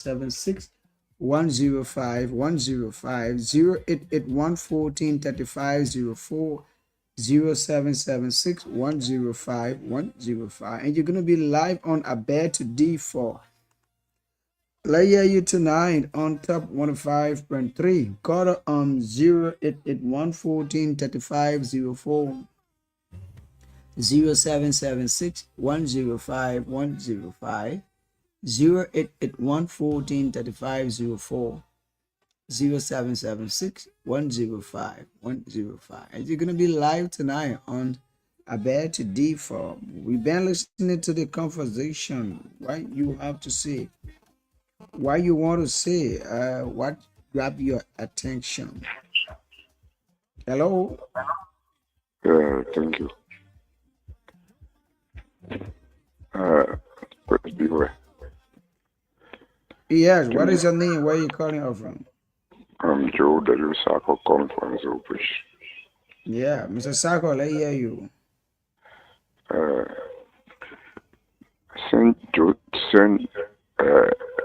76 105 105 088 114 3504 0776 105 105. And you're going to be live on Abed to D4. Let's hear you tonight on top 105.3. Call on 088 114 3504 0776 105 105 088 114 3504 0776 105 105. And you're going to be live tonight on Abed to D4. We've been listening to the conversation. What you have to say, what you want to say, what grab your attention. Hello? Thank you. Praise be well. Yes, what is your name? Where are you calling out from? I'm Joe W. Sako calling from Zobridge. Yeah, Mr. Sako, let's hear you. Send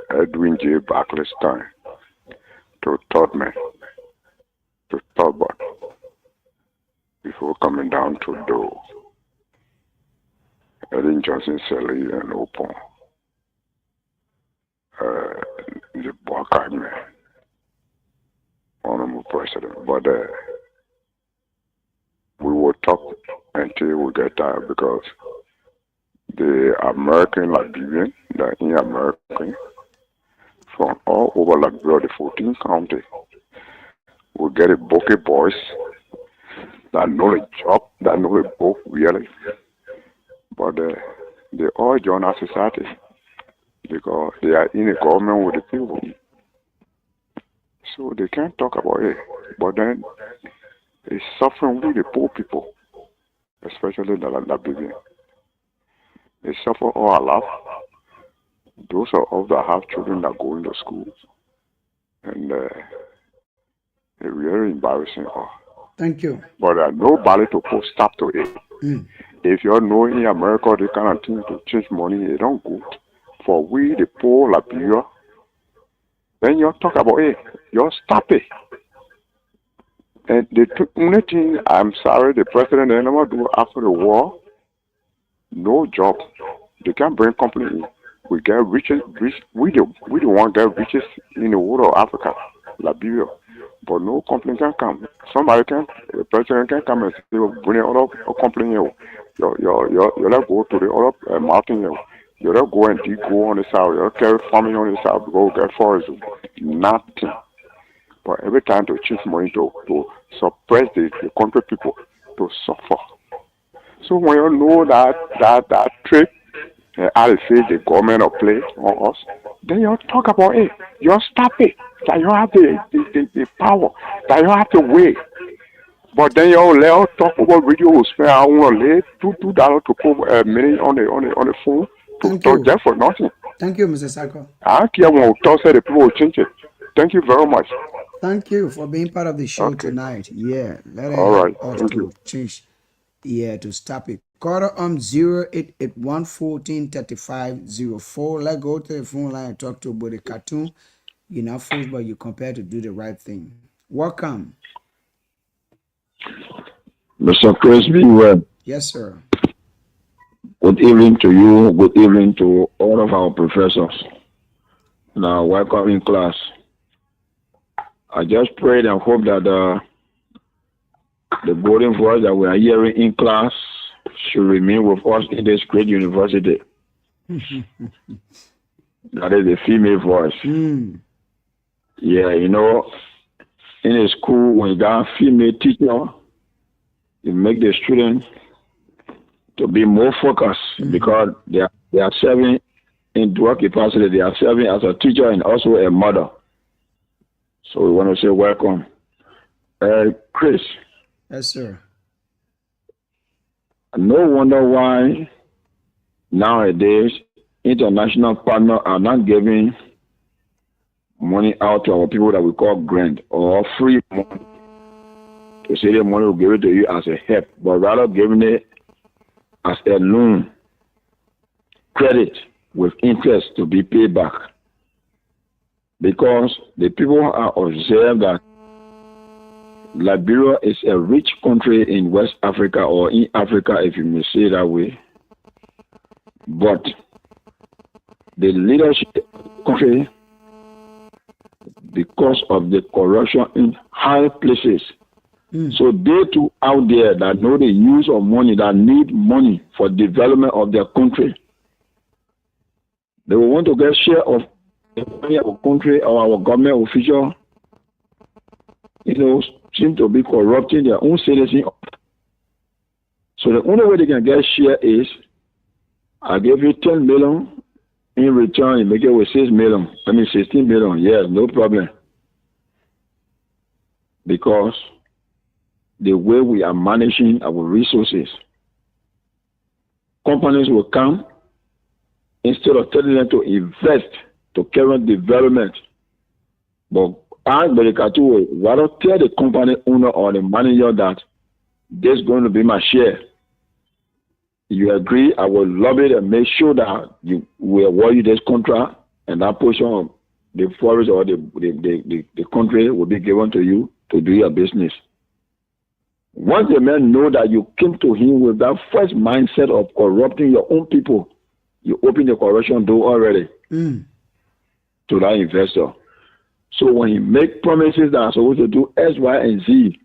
Edwin J. Barclay's time to Todman, to Talbot, before coming down to Doe. Edwin Johnson, Sally, and Opon. The Buckeye man, Honorable President. But we will talk until we get tired because the American Liberian, the American, from all over Liberia, the 14 county, will get a bouquet boys that know the job, that know the book really. But they all join our society because they are in a government with the people. So they can't talk about it. But then it's suffering with the poor people, especially the Liberian. They suffer all our life. Those of us that have children that go into school. And it's really embarrassing. Thank you. But nobody to put stop to it. If you know in America, they kind of thing to change money, they don't go. For we, the poor Liberia, then you talk about it. You stop it. And the only thing, I'm sorry, the president they never do after the war, no job. They can't bring company in. We get riches, we the one get riches in the world of Africa, Liberia. But no company can come. Somebody can, the president can come and say, bring another company here. You let go to the other mountain here. You let go and dig go on the south. You carry farming on the south, go get forest. Nothing. But every time to change money to suppress the country people to suffer. So when you know that trick, I say the government will play on us, then you talk about it. You stop it. That you have the power. That you have to wait. But then you let us talk about radio. We spend I want to lay $2 to put a minute on the phone to talk there for nothing. Thank you, Mr. Sako. I don't care when we talk, say the people will change it. Thank you very much. Thank you for being part of the show tonight. Yeah, let us right. us Thank to you. change. Yeah, to stop it. Call on 088 114 3504. Let's go to the phone line and talk to about the cartoon. You're not foolish, but you compare to do the right thing. Welcome. Mr. Chris, be well. Yes, sir. Good evening to you. Good evening to all of our professors. Now, welcome in class. I just prayed and hope that the golden voice that we are hearing in class should remain with us in this great university. That is the female voice. Yeah, you know, in a school, when you got a female teacher, it make the students to be more focused because they are serving in dual capacity. They are serving as a teacher and also a mother. So we want to say welcome. Chris. Yes, sir. No wonder why nowadays international partners are not giving money out to our people that we call grant or free money. To say the money will give it to you as a help, but rather giving it as a loan, credit with interest to be paid back. because the people are observed that Liberia is a rich country in West Africa or in Africa, if you may say that way. But the leadership of the country, because of the corruption in high places, so they too out there that know the use of money, that need money for development of their country, they will want to get share of the money of our country or our government official, seem to be corrupting their own citizens. So the only way they can get share is, I give you 10 million, in return you make it with 6 million, 16 million, yes, no problem. Because the way we are managing our resources, companies will come, instead of telling them to invest to current development, but I will rather tell the company owner or the manager that this is going to be my share. You agree, I will lobby it and make sure that you will award you this contract, and that portion of the forest or the country will be given to you to do your business. Once the man know that you came to him with that first mindset of corrupting your own people, you open the corruption door already to that investor. So when he make promises that are supposed to do X, Y, and Z,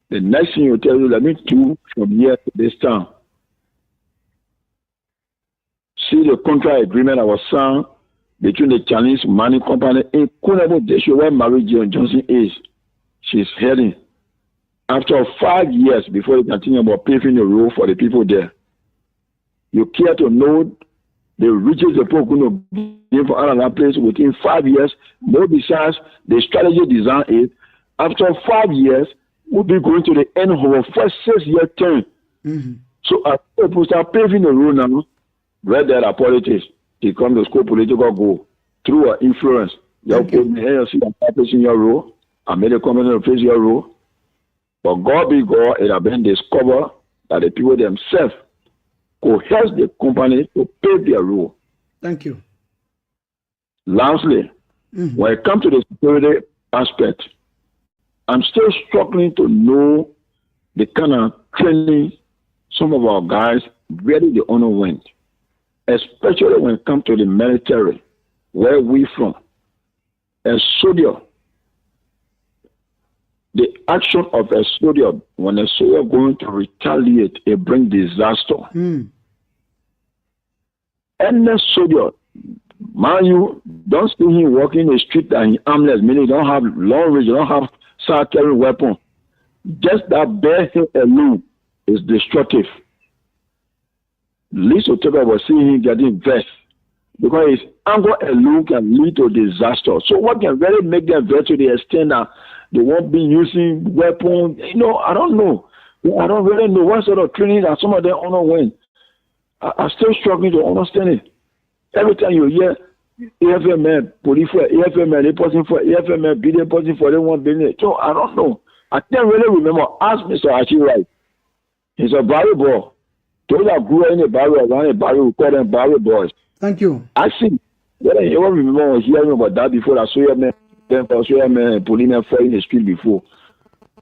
the next thing he'll tell you, let me do from here to this time. See the contract agreement that was signed between the Chinese mining company in Kunabo Desho, where Mary Jane Johnson is. She's heading. After 5 years before they continue about paving the road for the people there. You care to know the riches the people going to give for another place within 5 years. More besides, the strategy design is after 5 years, we'll be going to the end of our first 6-year term. So as people start paving the road now, right there are politics. They come to school political goal through our influence. You put me here, see I'm facing your role. I made a comment to face your role. But God be God, it has been discovered that the people themselves coerce the company to pay their role. Thank you. Lastly, when it comes to the security aspect, I'm still struggling to know the kind of training some of our guys really the honor went, especially when it comes to the military, where we from. A soldier, the action of a soldier, when a soldier going to retaliate, it brings disaster. Any soldier, mind you, don't see him walking the street and he armless, meaning he don't have long range, he don't have start carrying weapon. Just that bare him alone is destructive. Least to talk about seeing him getting vexed, because his anger alone can lead to disaster. So what can really make them vex to the extent that they won't be using weapons? I don't know. I don't really know what sort of training that some of them underwent. I'm still struggling to understand it. Every time you hear AFM police for AFM, they posting for AFM, be they posting for they want business. So I don't know. I can't really remember. Ask Mr. Achi right. He's a barrel boy. Those that grew in a barrel, around a barrel, we call them barrel boys. Thank you. I see. Well, I don't remember hearing about that before. I saw man, policemen fighting the street before.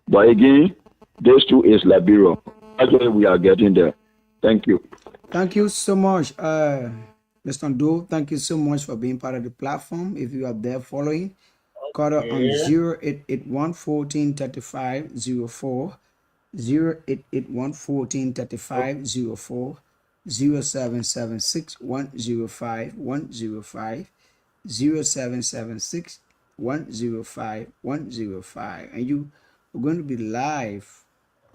But again, this too is Liberia. Actually, we are getting there. Thank you. Thank you so much, Mr. Do. Thank you so much for being part of the platform. If you are there following, call on 0881 14 35 04, 0881 14 35 04, 0776 105 105, 0776 105 105, and you are going to be live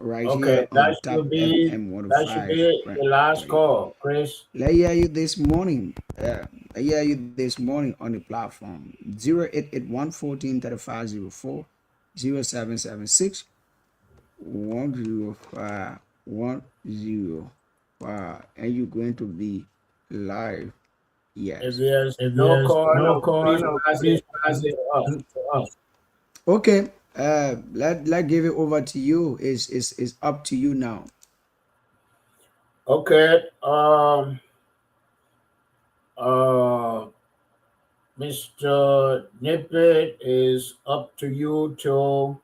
right here on Top FM 105. That should be the last call, Chris. Let hear you this morning. I hear you this morning on the platform 0881 14 35 04, 0776 105 105, and you're going to be live. Yes. If there's no call, please pass it to us. Okay. Let give it over to you. Is up to you now. Okay. Mr. Nippet, is up to you to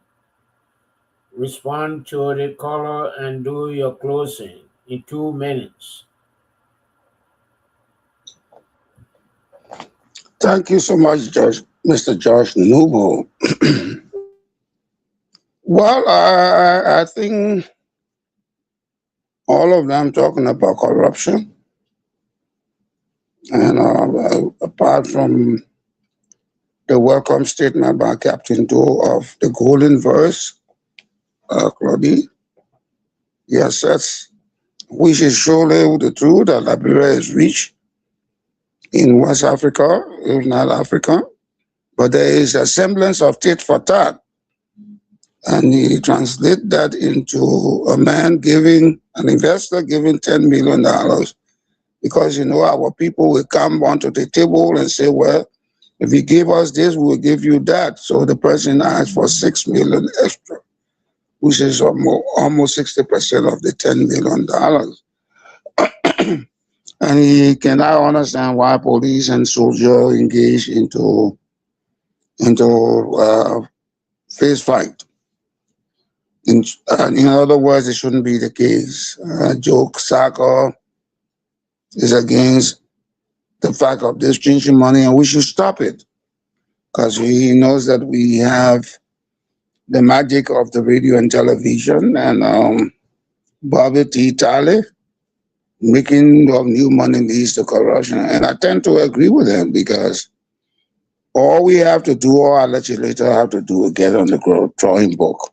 respond to the caller and do your closing in 2 minutes. Thank you so much, Mr. George Noble. Well, I think all of them talking about corruption, and apart from the welcome statement by Captain Doe of the Golden Verse, Claudie, yes, that's which is surely the truth that Liberia is rich in West Africa, if not Africa, but there is a semblance of tit for tat. And he translate that into a man giving, an investor giving $10 million, because, our people will come onto the table and say, well, if you give us this, we'll give you that. So the person asked for 6 million extra, which is almost 60% of the $10 million. And he cannot understand why police and soldiers engage into face fight. In other words, it shouldn't be the case. Joke Saka is against the fact of this changing money, and we should stop it because he knows that we have the magic of the radio and television, and Bobby T. Talley making of new money leads to corruption. And I tend to agree with him because all we have to do, or our legislator have to do, is get on the drawing book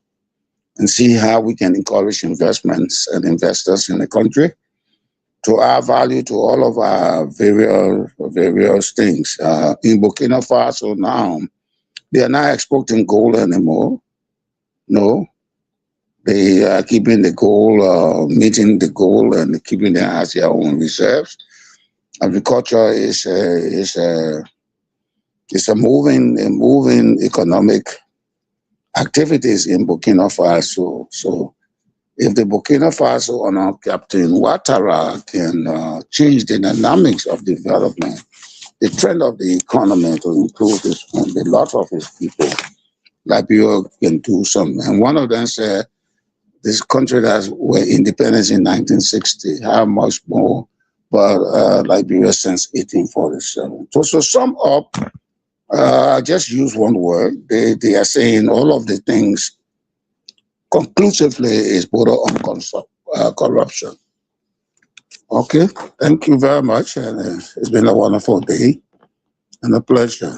and see how we can encourage investments and investors in the country to add value to all of our various things. In Burkina Faso now, they are not exporting gold anymore. No, they are keeping the gold, meeting the gold, and keeping it as their own reserves. Agriculture is a moving economic activities in Burkina Faso. So if the Burkina Faso under Captain Ouattara can change the dynamics of development, the trend of the economy to improve a lot of his people, Liberia can do something. And one of them said, this country that were independence in 1960, how much more, but Liberia since 1847. So sum up, I just use one word. They are saying all of the things conclusively is border on corruption. Okay, thank you very much, and it's been a wonderful day and a pleasure.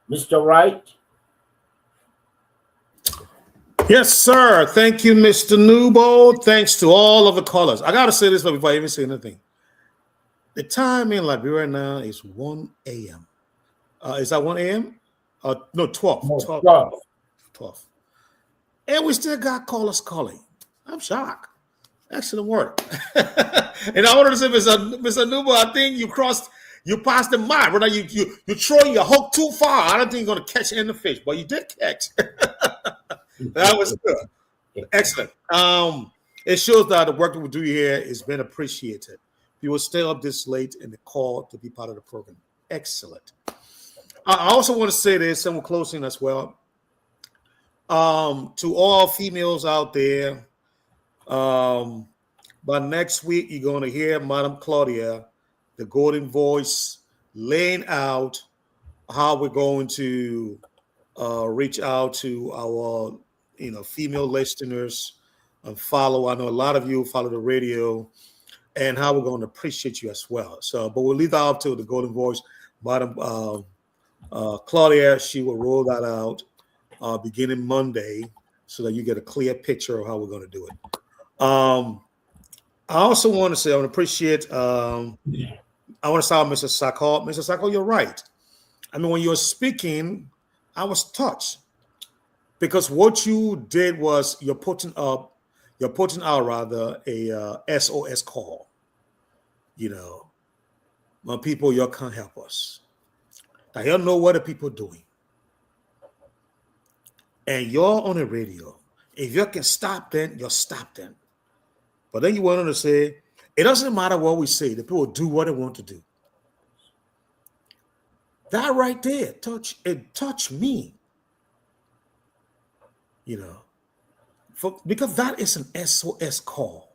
Mr. Wright? Yes, sir. Thank you, Mr. Newbold. Thanks to all of the callers. I got to say this before I even say anything. The time in Liberia now is 1 a.m. Is that 1 a.m.? No, 12. No, 12. 12. And we still got callers calling. I'm shocked. Excellent work. And I wanted to say, Mr. Newbold, I think you passed the mark. Brother, you throwing your hook too far. I don't think you're going to catch any fish, but you did catch. That was good. Excellent. It shows that the work that we do here has been appreciated. You will stay up this late in the call to be part of the program. Excellent. I also want to say this, and we're closing as well. To all females out there, by next week, you're going to hear Madam Claudia, the Golden Voice, laying out how we're going to reach out to our female listeners and follow. I know a lot of you follow the radio, and how we're going to appreciate you as well. So, but we'll leave that up to the Golden Voice, Madam Claudia. She will roll that out beginning Monday, so that you get a clear picture of how we're going to do it. I also want to say I want to appreciate. I want to start with Mr. Sako. Mr. Sako, you're right. I mean, when you were speaking, I was touched. Because what you did was you're putting out a SOS call. My people, you can't help us. Now you know what the people are doing. and you're on the radio. If you can stop them, you're stop them. But then you want to say, it doesn't matter what we say, the people do what they want to do. That right there, touch me. You know, because that is an SOS call.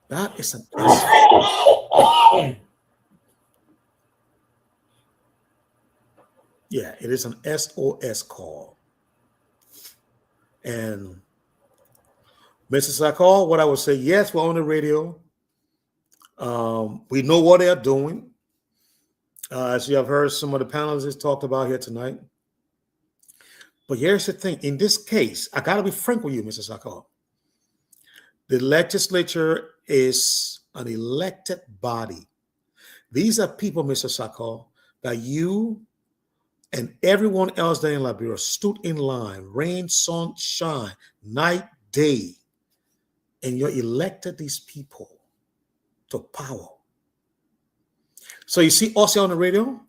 That is an SOS. Yeah, it is an SOS call. And Mrs. Sakal, what I would say, yes, we're on the radio. We know what they're doing. As you have heard some of the panelists talked about here tonight. But here's the thing. In this case, I got to be frank with you, Mrs. Sakal. The legislature is an elected body. These are people, Mr. Sakal, that you and everyone else there in Liberia stood in line, rain, sun, shine, night, day, and you elected these people to power. So you see us here on the radio,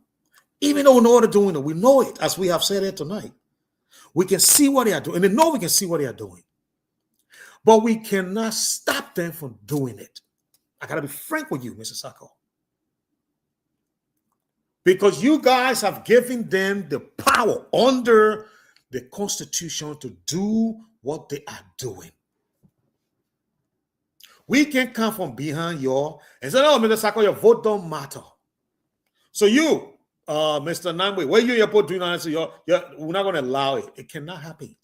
even though we know what they're doing, we know it, as we have said here tonight. We can see what they are doing, and they know we can see what they are doing. But we cannot stop them from doing it. I got to be frank with you, Mr. Sako. Because you guys have given them the power under the Constitution to do what they are doing. We can come from behind you and say, "Oh, Mr. Sako, your vote don't matter." So you, Mr. Nangwe, where you're doing that, so we're not going to allow it. It cannot happen.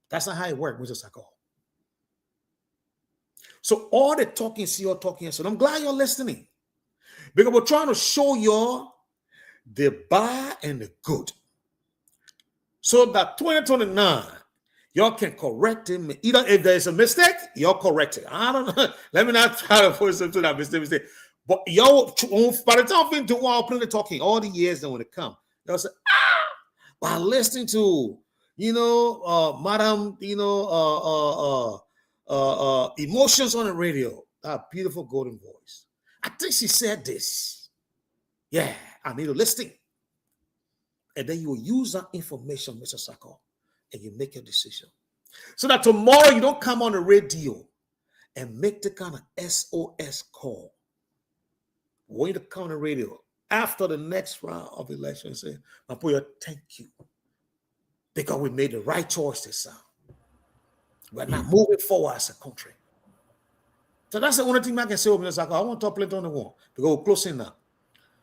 That's not how it works, Mr. Sako. So all the talking, see you're talking, so I'm glad you're listening. Because we're trying to show you the bad and the good. So that 2029, y'all can correct him. Either if there is a mistake, y'all correct it. I don't know. Let me not try to force him to that mistake. But y'all, by the time we do all plenty talking, all the years then when it come, they'll say, by listening to, Madam, emotions on the radio, that beautiful golden voice. I think she said this. Yeah, I need a listing. And then you will use that information, Mr. Sako, and you make your decision. So that tomorrow you don't come on the radio and make the kind of SOS call. When you come on the radio after the next round of election and say, Mapuya, thank you. Because we made the right choice this time. We're not moving forward as a country. So that's the only thing I can say with Mr. Sako. I want to talk plenty on the wall because we're closing now.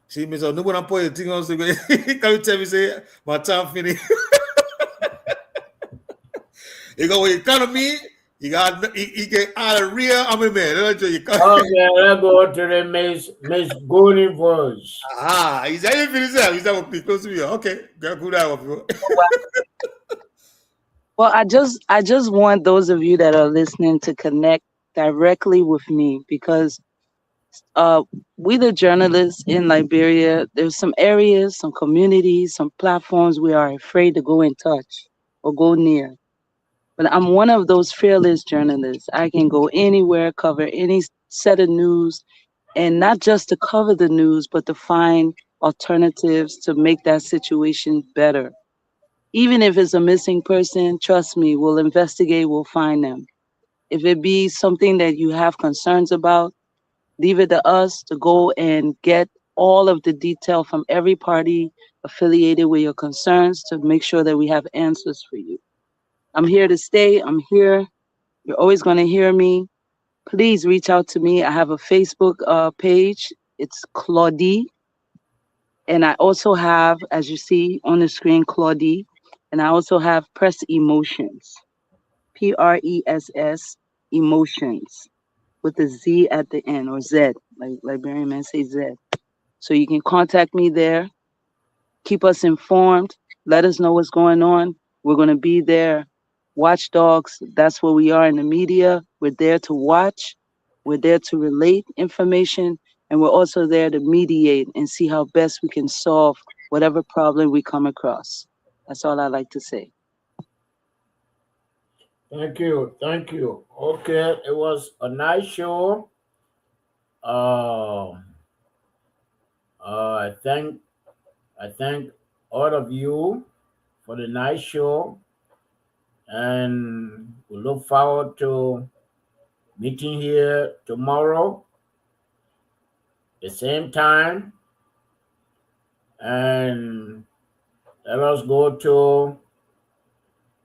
See, Mr. No one put the thing on. Can you tell me, say, my time finished? You go with economy, you get out of real. I'm a man. Okay, let's go to the Miss Golden Voice. He's actually finished there. He's not close to me. Okay, good out. Well, I just want those of you that are listening to connect directly with me because we the journalists in Liberia, there's some areas, some communities, some platforms we are afraid to go in touch or go near. But I'm one of those fearless journalists. I can go anywhere, cover any set of news, and not just to cover the news, but to find alternatives to make that situation better. Even if it's a missing person, trust me, we'll investigate, we'll find them. If it be something that you have concerns about, leave it to us to go and get all of the detail from every party affiliated with your concerns to make sure that we have answers for you. I'm here to stay. I'm here. You're always going to hear me. Please reach out to me. I have a Facebook page. It's Claudie. And I also have, as you see on the screen, Claudie. And I also have Press Emotions. PRESS Emotions with a Z at the end, or Z, like Liberian men say Z. So you can contact me there. Keep us informed. Let us know what's going on. We're going to be there. Watchdogs, that's what we are in the media. We're there to watch. We're there to relate information. And we're also there to mediate and see how best we can solve whatever problem we come across. That's all I like to say. Thank you. Thank you. Okay, it was a nice show. I thank all of you for the night show, and we look forward to meeting here tomorrow, the same time, and let us go to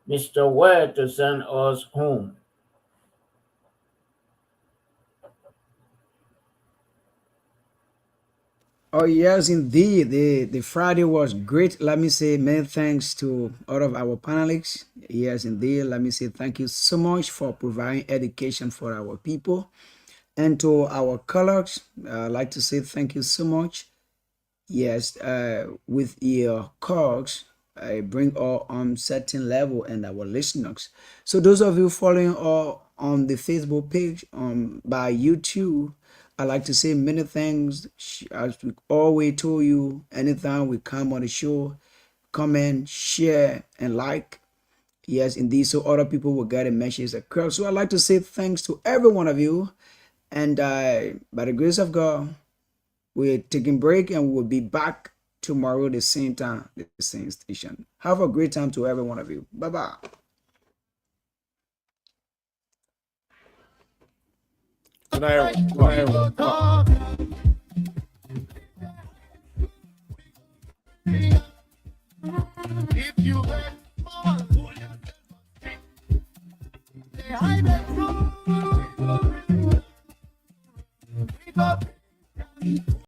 Mr. Ware to send us home. Oh yes, indeed. The Friday was great. Let me say many thanks to all of our panelists. Yes, indeed. Let me say thank you so much for providing education for our people. And to our colleagues, I'd like to say thank you so much. Yes, with your calls, I bring all on certain level and our listeners. So those of you following all on the Facebook page by YouTube, I like to say many things. As we always told you, anytime we come on the show, comment, share, and like. Yes, indeed. So other people will get a message across. So I'd like to say thanks to every one of you. And by the grace of God, we're taking break and we'll be back tomorrow the same time, the same station. Have a great time to every one of you. Bye bye. Good night, everyone. Good night, everyone. If you wait more, I bet you.